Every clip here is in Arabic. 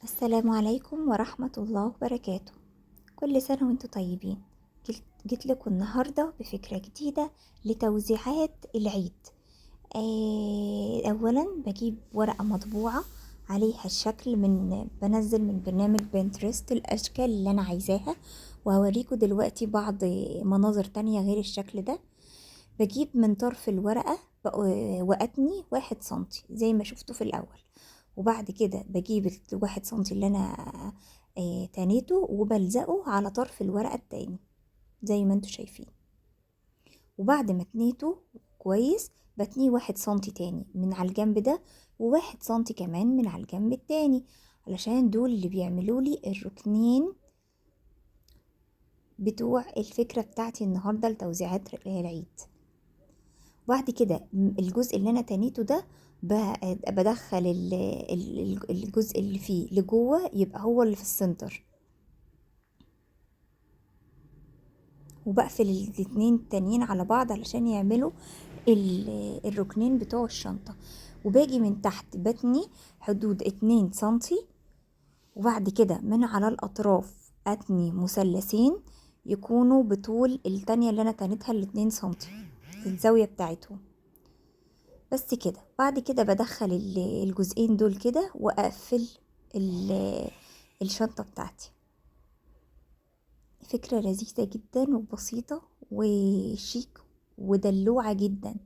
السلام عليكم ورحمة الله وبركاته. كل سنة وانتم طيبين. جيت لكم النهاردة بفكرة جديدة لتوزيعات العيد. أولا بجيب ورقة مطبوعة عليها الشكل، بنزل من برنامج بنترست الأشكال اللي أنا عايزاها، وهوريكم دلوقتي بعض مناظر تانية غير الشكل ده. بجيب من طرف الورقة وقتني 1 سنتي زي ما شفتوا في الأول، وبعد كده بجيب 1 سنتي اللي أنا تانيته وبلزقه على طرف الورقة التاني زي ما انتوا شايفين. وبعد ما تنيته كويس بتنيه 1 سنتي تاني من على الجنب ده، و1 سنتي كمان من على الجنب التاني، علشان دول اللي بيعملوا لي الركنين بتوع الفكرة بتاعتي النهاردة لتوزيعات العيد. وبعد كده الجزء اللي انا تنيته ده بدخل الجزء اللي فيه لجوه، يبقى هو اللي في السنتر، وبقفل الاتنين التانيين على بعض علشان يعملوا الركنين بتوع الشنطة. وباجي من تحت بتني حدود 2 سنتي، وبعد كده من على الأطراف أتني مثلثين يكونوا بطول التانية اللي أنا تنيتها ال2 سنتي الزاوية بتاعتهم. بس كده. بعد كده بدخل الجزئين دول كده وأقفل الشنطة بتاعتي. فكرة لذيذة جدا وبسيطة وشيك ودلوعة جدا.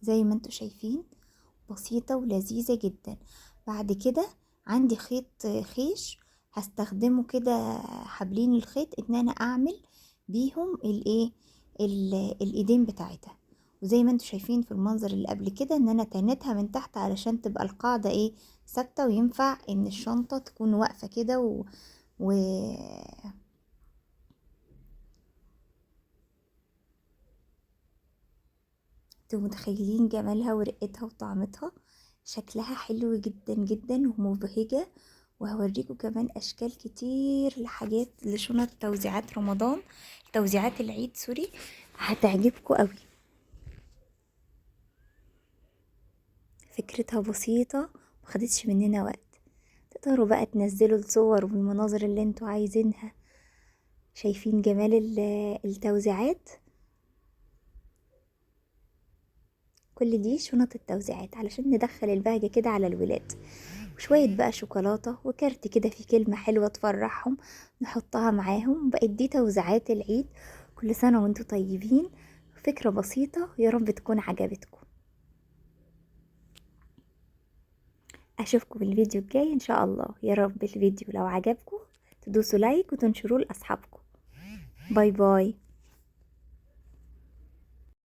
زي ما انتوا شايفين بسيطة ولذيذة جدا. بعد كده عندي خيط خيش هستخدمه كده، حبلين الخيط ان انا اعمل بيهم الايدين بتاعتها. وزي ما انتوا شايفين في المنظر اللي قبل كده ان انا تنتها من تحت علشان تبقى القاعدة ثابتة، وينفع ان الشنطة تكون واقفة كده و... انتوا متخيلين جمالها ورقتها وطعمتها؟ شكلها حلو جدا جدا ومبهجة. وهوريكم كمان اشكال كتير لحاجات لشنط توزيعات رمضان، توزيعات العيد سوري، هتعجبكم قوي. فكرتها بسيطة مخدتش مننا وقت. تقدروا بقى تنزلوا الصور والمناظر اللي انتوا عايزينها. شايفين جمال التوزيعات؟ كل دي شنط التوزيعات علشان ندخل البهجة كده على الولاد، وشوية بقى شوكولاتة وكارت كده في كلمة حلوة تفرحهم نحطها معاهم. بقت دي توزيعات العيد. كل سنة وانتوا طيبين. فكرة بسيطة، يا رب تكون عجبتكم. اشوفكم في الفيديو الجاي ان شاء الله. يا رب الفيديو لو عجبكم تدوسوا لايك وتنشروه لاصحابكم. باي باي.